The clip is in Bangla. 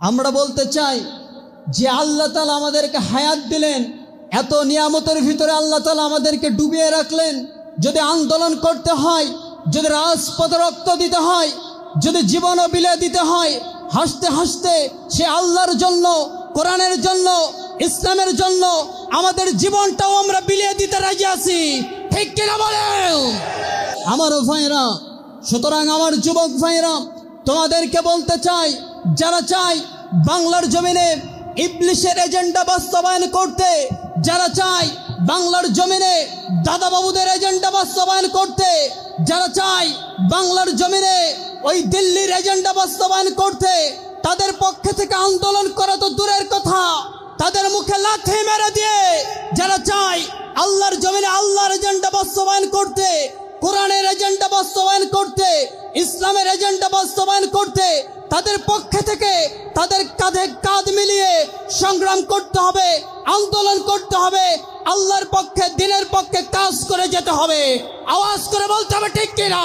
আমরা বলতে চাই যে আল্লাহ তাআলা আমাদেরকে হায়াত দিলেন, এত নিয়ামতের ভিতরে আল্লাহ তাআলা আমাদেরকে ডুবিয়ে রাখলেন। যদি আন্দোলন করতে হয়, যদি রাজপথে রক্ত দিতে হয়, যদি জীবনও বিলিয়ে দিতে হয়, হাসতে হাসতে সে আল্লাহর জন্য, কোরআনের জন্য, ইসলামের জন্য আমাদের জীবনটাও আমরা বিলিয়ে দিতে রাজি আছি। ঠিক কিনা বলেন আমার ভাইরা? সুতরাং আমার যুবক ভাইরা, তোমাদেরকে বলতে চাই, যারা চাই বাংলার জমিনে ইবলিশের এজেন্ডা বাস্তবায়ন করতে, যারা চাই বাংলার জমিনে দাদা বাবুদের এজেন্ডা বাস্তবায়ন করতে, যারা চাই বাংলার জমিনে ওই দিল্লির এজেন্ডা বাস্তবায়ন করতে, তাদের পক্ষে থেকে আন্দোলন করা তো দূরের কথা, তাদের মুখে লাথি মেরে দিয়ে যারা চাই আল্লাহর জমিনে আল্লাহর এজেন্ডা বাস্তবায়ন করতে, কোরআনের এজেন্ডা বাস্তবায়ন করতে, ইসলামের এজেন্ডা বাস্তবায়ন করতে, তাদের পক্ষে থেকে তাদের কাঁধে কাঁধ মিলিয়ে সংগ্রাম করতে হবে, আন্দোলন করতে হবে, আল্লাহর পক্ষে, দিনের পক্ষে কাজ করে যেতে হবে। আওয়াজ করে বলতে হবে ঠিক কিনা?